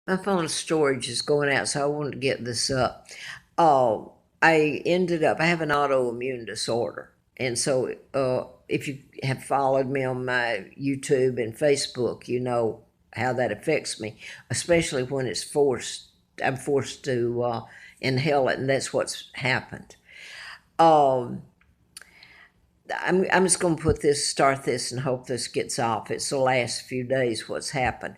My phone storage is going out, so I wanted to get this up. Oh, I have an autoimmune disorder. And so, if you have followed me on my YouTube and Facebook, you know how that affects me, especially when I'm forced to inhale it, and that's what's happened. Um, I'm just going to start this and hope this gets off. It's the last few days what's happened.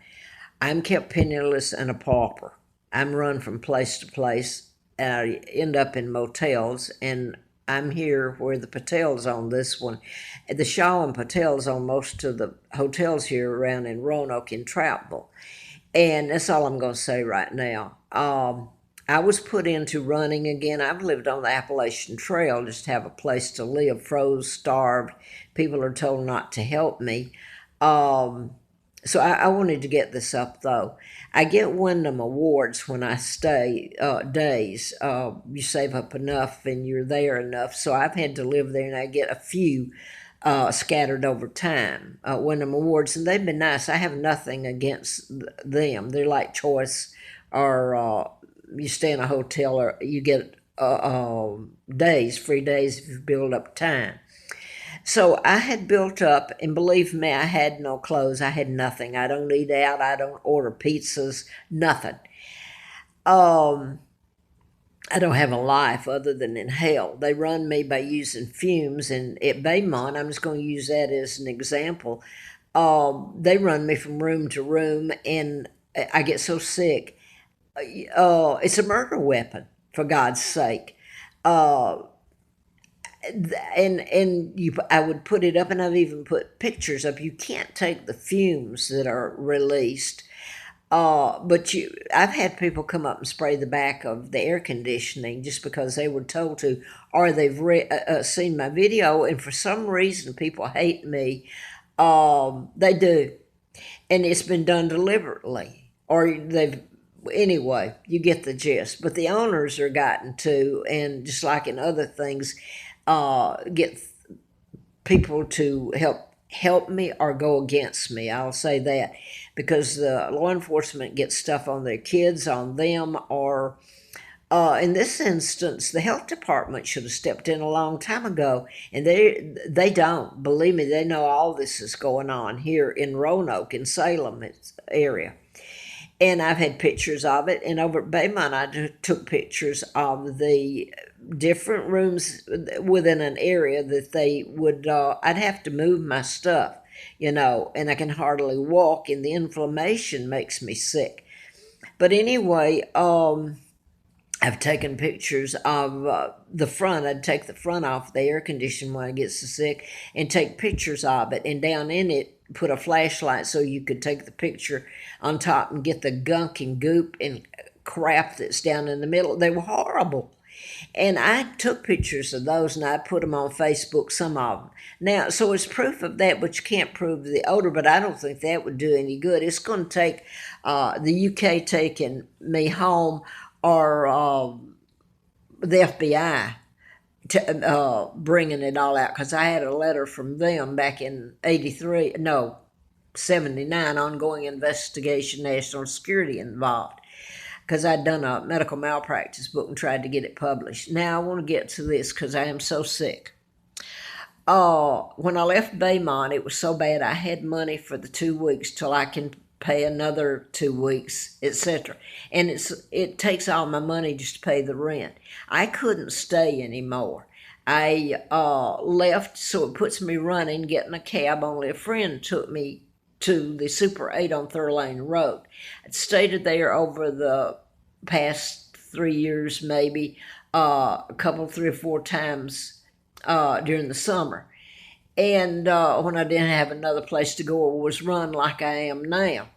I'm kept penniless and a pauper. I'm run from place to place, and I end up in motels, and I'm here where the Patel's on this one. The Shaw and Patel's on most of the hotels here around in Roanoke and Troutville. And that's all I'm going to say right now. I was put into running again. I've lived on the Appalachian Trail just to have a place to live, froze, starved. People are told not to help me. Um, so I wanted to get this up though. I get Wyndham Awards when I stay days. You save up enough and you're there enough. So I've had to live there and I get a few scattered over time. Wyndham Awards, and they've been nice. I have nothing against them. They're like choice, or you stay in a hotel, or you get free days if you build up time. So I had built up, and believe me, I had no clothes. I had nothing. I don't eat out. I don't order pizzas. Nothing. Um, I don't have a life other than in hell. They run me by using fumes, and at Baymont, I'm just going to use that as an example. They run me from room to room, and I get so sick. It's a murder weapon, for God's sake. Uh, I would put it up, and I've even put pictures up. You can't take the fumes that are released, I've had people come up and spray the back of the air conditioning just because they were told to, or they've seen my video, and for some reason people hate me. They do, and it's been done deliberately, or they've. Anyway, you get the gist. But the owners are gotten to, and just like in other things, get people to help me or go against me. I'll say that because the law enforcement gets stuff on their kids, on them, or in this instance, the health department should have stepped in a long time ago, and they don't. Believe me, they know all this is going on here in Roanoke, in Salem area. And I've had pictures of it. And over at Baymont, took pictures of the different rooms within an area that they would, I'd have to move my stuff, and I can hardly walk, and the inflammation makes me sick. But anyway, I've taken pictures of the front. I'd take the front off the air conditioner when I get so sick and take pictures of it. And down in it, put a flashlight so you could take the picture on top and get the gunk and goop and crap that's down in the middle. They were horrible. And I took pictures of those and I put them on Facebook, some of them. Now, so it's proof of that, but you can't prove the odor, but I don't think that would do any good. It's going to take the UK taking me home, or the FBI bringing it all out, because I had a letter from them back in 83, no, 79, ongoing investigation, national security involved, because I'd done a medical malpractice book and tried to get it published. Now I want to get to this because I am so sick. When I left Baymont, it was so bad I had money for the 2 weeks till I can pay another 2 weeks, etc. And it takes all my money just to pay the rent. I couldn't stay anymore. I left, so it puts me running, getting a cab. Only a friend took me to the Super 8 on Third Lane Road. I'd stayed there over the past 3 years, maybe a couple, 3 or 4 times during the summer. And when I didn't have another place to go or was run like I am now.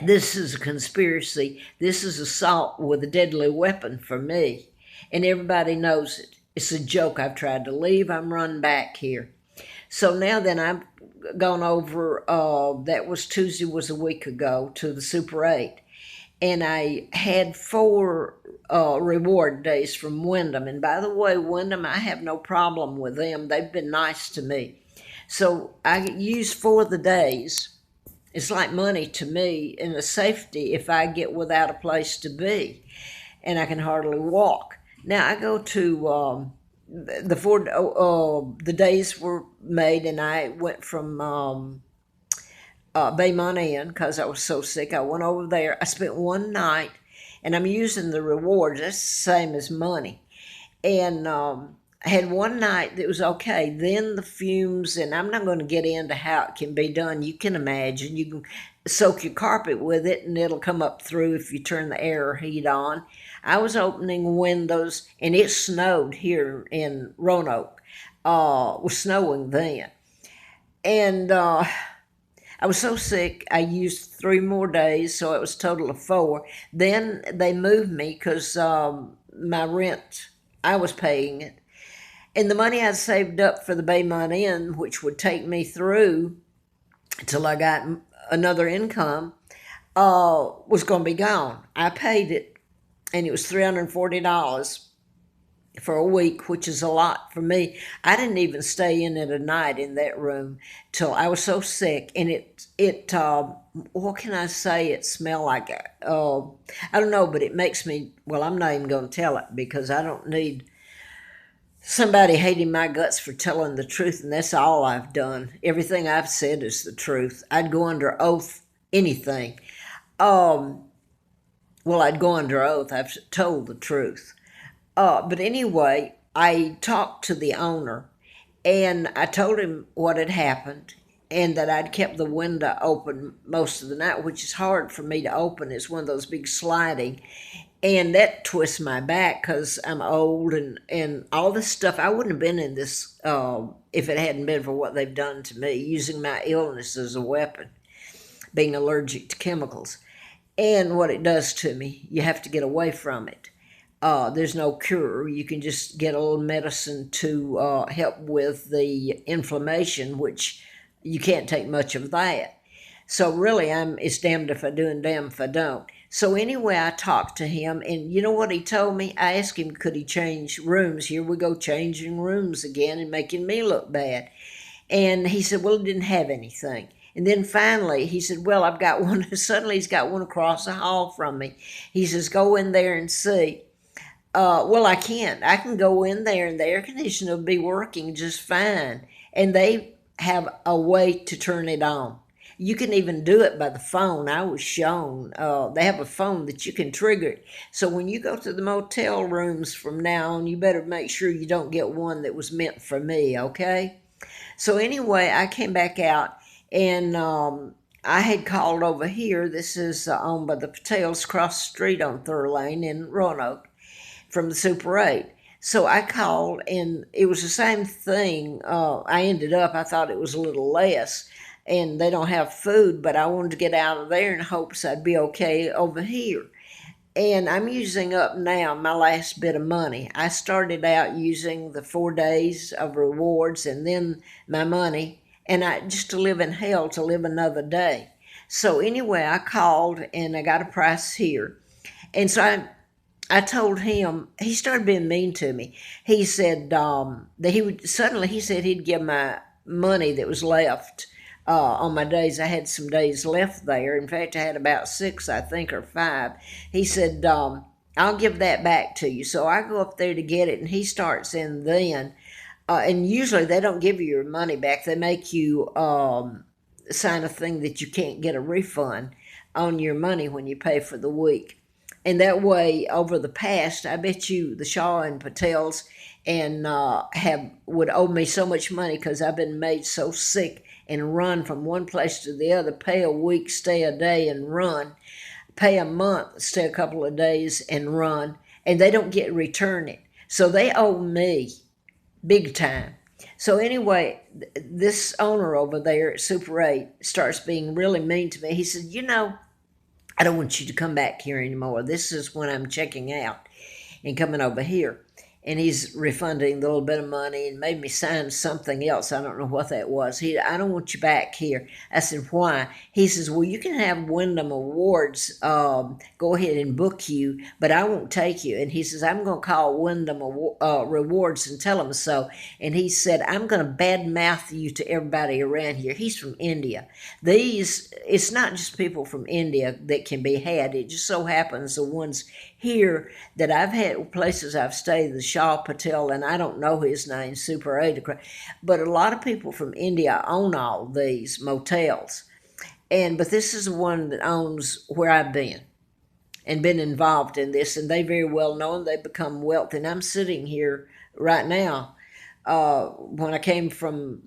This is a conspiracy. This is assault with a deadly weapon for me. And everybody knows it. It's a joke. I've tried to leave. I'm run back here. So now then I've gone over, that was Tuesday, was a week ago, to the Super 8. And I had 4 reward days from Wyndham. And by the way, Wyndham, I have no problem with them. They've been nice to me. So I used 4 of the days It's like money to me and a safety if I get without a place to be and I can hardly walk. Now I go to the days were made, and I went from Baymont Inn because I was so sick. I went over there. I spent one night, and I'm using the rewards. That's the same as money. And I had one night that was okay. Then the fumes, and I'm not going to get into how it can be done. You can imagine. You can soak your carpet with it, and it'll come up through if you turn the air or heat on. I was opening windows, and it snowed here in Roanoke. It was snowing then. And I was so sick, I used 3 more days, so it was a total of 4. Then they moved me because my rent, I was paying it. And the money I'd saved up for the Baymont Inn, which would take me through until I got another income, was going to be gone. I paid it, and it was $340 for a week, which is a lot for me. I didn't even stay in it a night in that room till I was so sick, and it what can I say? It smelled like I don't know, but it makes me. Well, I'm not even going to tell it because I don't need somebody hating my guts for telling the truth, and that's all I've done. Everything I've said is the truth. I'd go under oath anything. Well, I'd go under oath. I've told the truth. But anyway, I talked to the owner and I told him what had happened and that I'd kept the window open most of the night, which is hard for me to open. It's one of those big sliding. And that twists my back because I'm old and all this stuff. I wouldn't have been in this if it hadn't been for what they've done to me, using my illness as a weapon, being allergic to chemicals. And what it does to me, you have to get away from it. There's no cure. You can just get a little medicine to help with the inflammation, which you can't take much of that. So really, it's damned if I do and damned if I don't. So anyway, I talked to him, and you know what he told me? I asked him, could he change rooms? Here we go, changing rooms again and making me look bad. And he said, well, he didn't have anything. And then finally, he said, well, I've got one. Suddenly, he's got one across the hall from me. He says, go in there and see. Well, I can't. I can go in there and the air conditioner will be working just fine. And they have a way to turn it on. You can even do it by the phone. I was shown. They have a phone that you can trigger it. So when you go to the motel rooms from now on, you better make sure you don't get one that was meant for me, okay? So anyway, I came back out and I had called over here. This is owned by the Patels across the street on Third Lane in Roanoke from the Super 8. So I called, and it was the same thing. I thought it was a little less, and they don't have food, but I wanted to get out of there in hopes I'd be okay over here. And I'm using up now my last bit of money. I started out using the 4 days of rewards and then my money, and I just to live in hell to live another day. So anyway, I called and I got a price here. And so I told him, he started being mean to me. He said that he said he'd give my money that was left on my days. I had some days left there. In fact, I had about 6, I think, or 5. He said, I'll give that back to you. So I go up there to get it, and he starts in then. And usually they don't give you your money back. They make you sign a thing that you can't get a refund on your money when you pay for the week. And that way, over the past, I bet you the Shaw and Patels and would owe me so much money because I've been made so sick and run from one place to the other, pay a week, stay a day, and run, pay a month, stay a couple of days, and run, and they don't get return it. So they owe me big time. So anyway, this owner over there at Super 8 starts being really mean to me. He said, I don't want you to come back here anymore. This is when I'm checking out and coming over here. and he's refunding the little bit of money and made me sign something else. I don't know what that was. I don't want you back here. I said, why? He says, well, you can have Wyndham Awards. Go ahead and book you, but I won't take you. And he says, I'm going to call Wyndham Rewards and tell them so. And he said, I'm going to badmouth you to everybody around here. He's from India. It's not just people from India that can be had. It just so happens the ones here that I've had places I've stayed, the Shah Patel, and I don't know his name, Super 8, but a lot of people from India own all these motels. But this is the one that owns where I've been and been involved in this, and they very well know, and they become wealthy. And I'm sitting here right now. When I came from,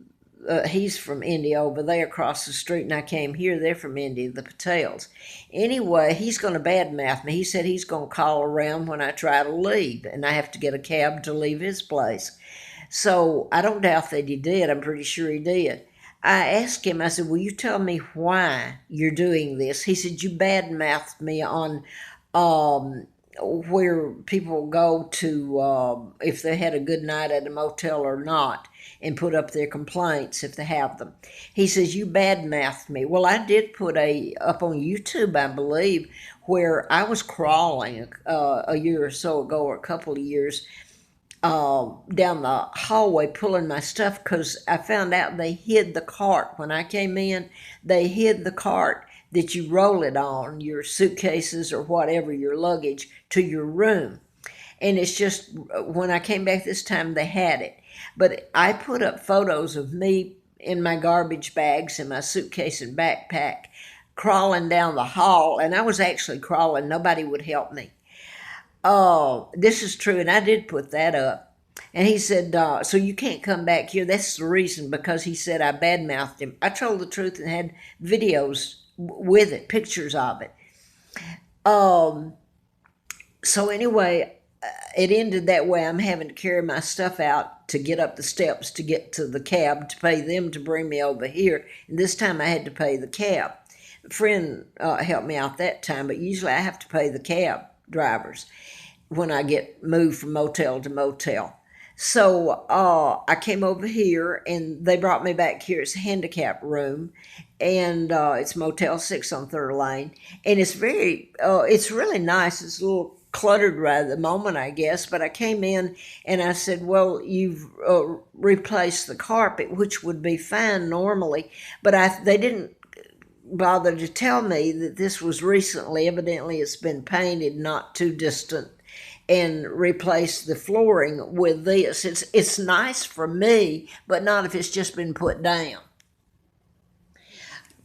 he's from India over there across the street, and I came here. They're from India, the Patels. Anyway, he's going to badmouth me. He said he's going to call around when I try to leave, and I have to get a cab to leave his place. So I don't doubt that he did. I'm pretty sure he did. I asked him, I said, will you tell me why you're doing this? He said, you badmouthed me on where people go to, if they had a good night at a motel or not, and put up their complaints if they have them. He says, you badmouthed me. Well, I did put up on YouTube, I believe, where I was crawling a year or so ago, or a couple of years, down the hallway pulling my stuff, because I found out they hid the cart. When I came in, they hid the cart that you roll it on, your suitcases or whatever, your luggage, to your room. And it's just, when I came back this time, they had it. But I put up photos of me in my garbage bags and my suitcase and backpack, crawling down the hall, and I was actually crawling. Nobody would help me. Oh, this is true, and I did put that up. And he said, so you can't come back here. That's the reason, because he said I badmouthed him. I told the truth and had videos with it, pictures of it. So anyway, it ended that way. I'm having to carry my stuff out to get up the steps to get to the cab to pay them to bring me over here. And this time I had to pay the cab. A friend helped me out that time, but usually I have to pay the cab drivers when I get moved from motel to motel. So I came over here, and they brought me back here. It's a handicap room, and it's Motel 6 on 3rd Lane. And it's it's really nice. It's a little cluttered right at the moment, I guess. But I came in, and I said, well, you've replaced the carpet, which would be fine normally. But they didn't bother to tell me that this was recently. Evidently, it's been painted not too distant, and replace the flooring with this. It's nice for me, but not if it's just been put down.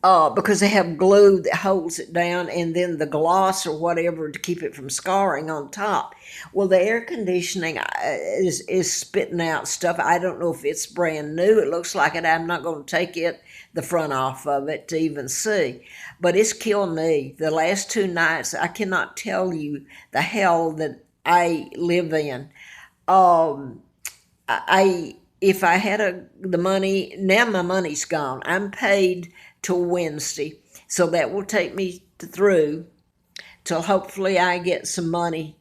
Because they have glue that holds it down, and then the gloss or whatever to keep it from scarring on top. Well, the air conditioning is spitting out stuff. I don't know if it's brand new. It looks like it. I'm not going to take the front off of it to even see. But it's killed me. The last 2 nights, I cannot tell you the hell that I live in. If I had the money, now my money's gone. I'm paid till Wednesday, so that will take me through till hopefully I get some money